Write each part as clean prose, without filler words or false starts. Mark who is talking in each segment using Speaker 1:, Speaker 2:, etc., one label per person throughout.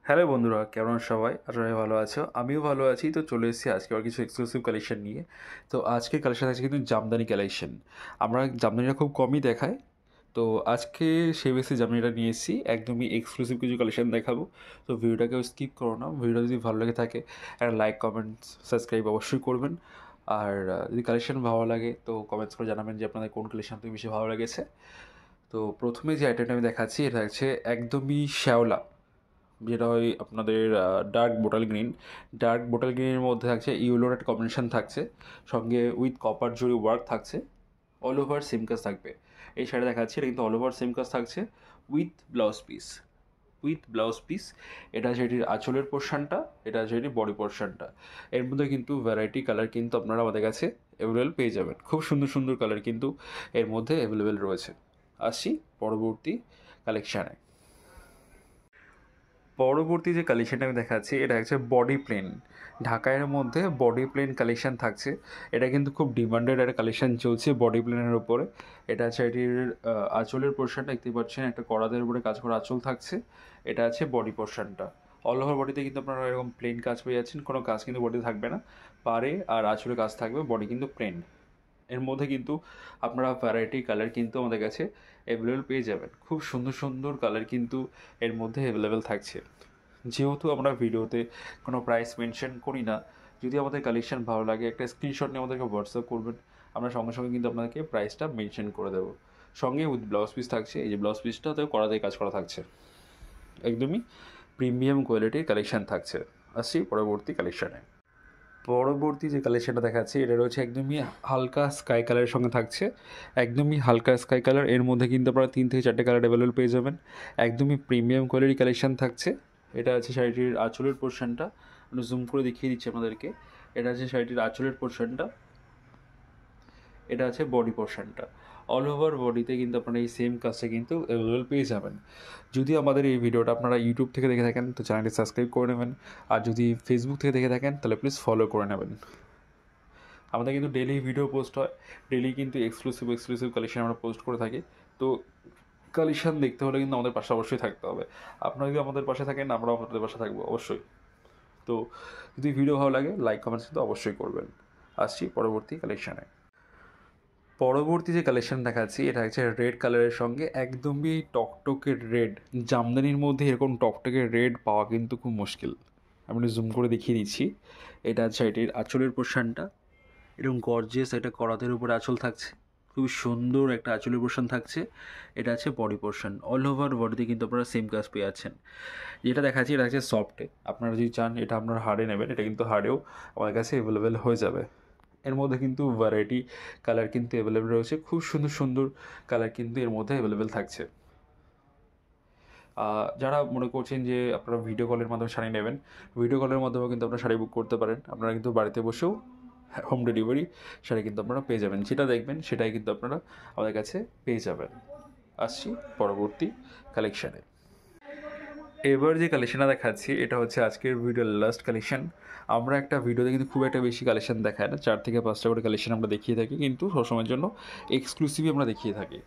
Speaker 1: Hello বন্ধুরা, কেমন সবাই? আশা করি ভালো আছো। আমিও ভালো আছি। তো চলে এসেছি আজকে আর কিছু এক্সক্লুসিভ কালেকশন নিয়ে। তো আজকের কালেকশন আছে কিন্তু জামদানি কালেকশন। আমরা জামদানিটা খুব কমই দেখাই। তো আজকে সেই বেসে জামদানিটা নিয়ে এসেছি, একদমই এক্সক্লুসিভ কিছু কালেকশন দেখাবো। তো ভিডিওটাকেও স্কিপ করো না। ভিডিওটা যদি ভালো লেগে থাকে একটা লাইক, কমেন্ট, সাবস্ক্রাইব অবশ্যই করবেন। আর যদি কালেকশন ভালো লাগে তো কমেন্টস করে জানাবেন যে আপনাদের কোন কালেকশন থেকে বেশি ভালো লেগেছে। তো প্রথমে যে আইটেমটা আমি দেখাচ্ছি এটা হচ্ছে একদমই শ্যাওলা, যেটা হয় আপনাদের ডার্ক বোটাল গ্রিনের মধ্যে থাকছে ইয়েলোর একটা কম্বিনেশন থাকছে, সঙ্গে উইথ কপার জরি ওয়ার্ক থাকছে, অল ওভার সেম কাজ থাকবে। এই শাড়ি দেখাচ্ছি, এটা কিন্তু অল ওভার সেম কাজ থাকছে উইথ ব্লাউজ পিস। এটা আছে এটির আঁচলের পোর্শনটা, এটা আছে এটির বডি পোর্শনটা। এর মধ্যে কিন্তু ভ্যারাইটি কালার কিন্তু আপনারা আমাদের কাছে অ্যাভেলেবেল পেয়ে যাবেন। খুব সুন্দর সুন্দর কালার কিন্তু এর মধ্যে অ্যাভেলেবেল রয়েছে। আসছি পরবর্তী কালেকশানে। পরবর্তী যে কালেকশানটা আমি দেখাচ্ছি এটা হচ্ছে বডি প্লেন। ঢাকায়ের মধ্যে বডি প্লেন কালেকশান থাকছে। এটা কিন্তু খুব ডিমান্ডেড একটা কালেকশান চলছে বডি প্লেনের উপরে। এটা আছে এটির আঁচলের পোর্শনটা দেখতে পাচ্ছেন, একটা কড়াদের উপরে কাজ করা আঁচল থাকছে। এটা আছে বডি পোর্শনটা। অল ওভার বডিতে কিন্তু আপনারা এরকম প্লেন কাজ পেয়ে যাচ্ছেন, কোনো কাজ কিন্তু বডিতে থাকবে না। পাড়ে আর আঁচলে কাজ থাকবে, বডি কিন্তু প্লেন। এর মধ্যে কিন্তু আপনারা ভ্যারাইটি কালার কিন্তু আমাদের কাছে অ্যাভেলেবেল পেয়ে যাবেন। খুব সুন্দর সুন্দর কালার কিন্তু এর মধ্যে অ্যাভেলেবেল থাকছে। যেহেতু আমরা ভিডিওতে কোনো প্রাইস মেনশন করি না, যদি আমাদের কালেকশন ভালো লাগে একটা স্ক্রিনশট নিয়ে আমাদেরকে হোয়াটসঅ্যাপ করবেন, আমরা সঙ্গে সঙ্গে কিন্তু আপনাদেরকে প্রাইসটা মেনশন করে দেবো। সঙ্গে উইথ ব্লাউজ পিস থাকছে, এই যে ব্লাউজ পিসটাতে কড়াতে কাজ করা থাকছে, একদমই প্রিমিয়াম কোয়ালিটির কালেকশান থাকছে। আসছি পরবর্তী কালেকশানে। পরবর্তী যে কালেকশানটা দেখাচ্ছি এটা রয়েছে একদমই হালকা স্কাই কালারের সঙ্গে থাকছে, একদমই হালকা স্কাই কালার। এর মধ্যে কিন্তু আপনারা 3 থেকে 4টে কালার অ্যাভেলেবল পেয়ে যাবেন। একদমই প্রিমিয়াম কোয়ালিটির কালেকশান থাকছে। এটা আছে শাড়িটির আঁচলের পোর্শনটা, আমি জুম করে দেখিয়ে দিচ্ছি আপনাদেরকে। এটা আছে শাড়িটির আঁচলের পোর্শনটা, এটা আছে বডি পোর্শনটা। অল ওভার বডিতে কিন্তু আপনারা এই সেম কাজটা কিন্তু অ্যাভেলেবল পেয়ে যাবেন। যদি আমাদের এই ভিডিওটা আপনারা ইউটিউব থেকে দেখে থাকেন তো চ্যানেলটি সাবস্ক্রাইব করে নেবেন, আর যদি ফেসবুক থেকে দেখে থাকেন তাহলে প্লিজ ফলো করে নেবেন। আমাদের কিন্তু ডেলি ভিডিও পোস্ট হয়, ডেলি কিন্তু এক্সক্লুসিভ কালেকশন আমরা পোস্ট করে থাকি। তো কালেকশন দেখতে হলে কিন্তু আমাদের পাশে অবশ্যই থাকতে হবে। আপনারা যদি আমাদের পাশে থাকেন আমরাও আপনাদের পাশে থাকবো অবশ্যই। তো যদি ভিডিও ভালো লাগে লাইক কমেন্টস কিন্তু অবশ্যই করবেন। আসছি পরবর্তী কালেকশানে। পরবর্তী যে কালেকশন দেখাচ্ছি এটা হচ্ছে রেড কালারের সঙ্গে একদমই টকটকে রেড। জামদানির মধ্যে এরকম টকটকে রেড পাওয়া কিন্তু খুব মুশকিল। আমি জুম করে দেখিয়ে দিচ্ছি। এটা হচ্ছে এটির আঁচলের পোর্শনটা, এরকম গর্জিয়াস একটা করাতের উপরে আঁচল থাকছে, খুবই সুন্দর একটা আঁচলের পোর্শন থাকছে। এটা আছে বডি পোর্শন, অল ওভার বডিতে কিন্তু আপনারা সেম কাজ পেয়ে যাচ্ছেন। যেটা দেখাচ্ছি এটা হচ্ছে সফটে, আপনারা যদি চান এটা আপনারা হার্ডে নেবেন, এটা কিন্তু হার্ডেও আমাদের কাছে অ্যাভেলেবেল হয়ে যাবে। এর মধ্যে কিন্তু ভ্যারাইটি কালার কিন্তু অ্যাভেলেবেল রয়েছে, খুব সুন্দর সুন্দর কালার কিন্তু এর মধ্যে অ্যাভেলেবেল থাকছে। যারা মনে করছেন যে আপনারা ভিডিও কলের মাধ্যমে শাড়ি নেবেন, ভিডিও কলের মাধ্যমেও কিন্তু আপনারা শাড়ি বুক করতে পারেন। আপনারা কিন্তু বাড়িতে বসেও হোম ডেলিভারি শাড়ি কিন্তু আপনারা পেয়ে যাবেন, যেটা দেখবেন সেটাই কিন্তু আপনারা আমাদের কাছে পেয়ে যাবেন। আসছি পরবর্তী কালেকশানে। এবার যে কালেকশানটা দেখাচ্ছি এটা হচ্ছে আজকের ভিডিওর লাস্ট কালেকশান। আমরা একটা ভিডিওতে কিন্তু খুব একটা বেশি কালেকশান দেখায় না, 4 থেকে 5টা করে কালেকশান আমরা দেখিয়ে থাকি, কিন্তু সবসময়ের জন্য এক্সক্লুসিভই আমরা দেখিয়ে থাকি।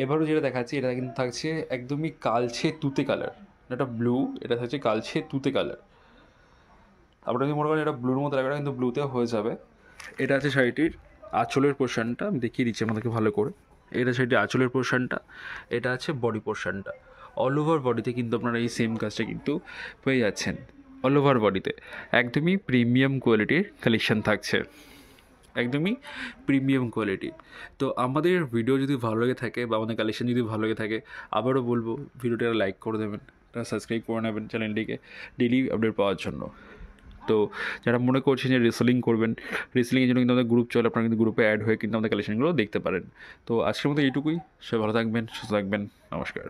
Speaker 1: এবারও যেটা দেখাচ্ছি এটা কিন্তু থাকছে একদমই কালছে তুতে কালার, এটা ব্লু, এটা থাকছে কালছে তুতে কালার। আপনারা যদি মনে করেন এটা ব্লুর মতো লাগবে কিন্তু ব্লুতেও হয়ে যাবে। এটা আছে শাড়িটির আঁচলের পোর্শনটা, আমি দেখিয়ে দিচ্ছি আমাদেরকে ভালো করে। এটা শাড়িটির আঁচলের পোর্শনটা, এটা আছে বডি পোর্শনটা। অল ওভার বডিতে কিন্তু আপনারা এই সেম কাজটা কিন্তু পেয়ে যাচ্ছেন। অল ওভার বডিতে একদমই প্রিমিয়াম কোয়ালিটির কালেকশান থাকছে, একদমই প্রিমিয়াম কোয়ালিটি। তো আমাদের ভিডিও যদি ভালো লেগে থাকে বা আমাদের কালেকশন যদি ভালো লেগে থাকে, আবারও বলবো ভিডিওটা লাইক করে দেবেন, সাবস্ক্রাইব করে নেবেন চ্যানেলটিকে ডেইলি আপডেট পাওয়ার জন্য। তো যারা মনে করছেন যে রিসেলিং করবেন, রিসেলিংয়ের জন্য কিন্তু আমাদের গ্রুপ চলে, আপনারা কিন্তু গ্রুপে অ্যাড হয়ে কিন্তু আমাদের কালেকশনগুলো দেখতে পারেন। তো আজকের মতো এইটুকুই, সবাই ভালো থাকবেন, সুস্থ থাকবেন, নমস্কার।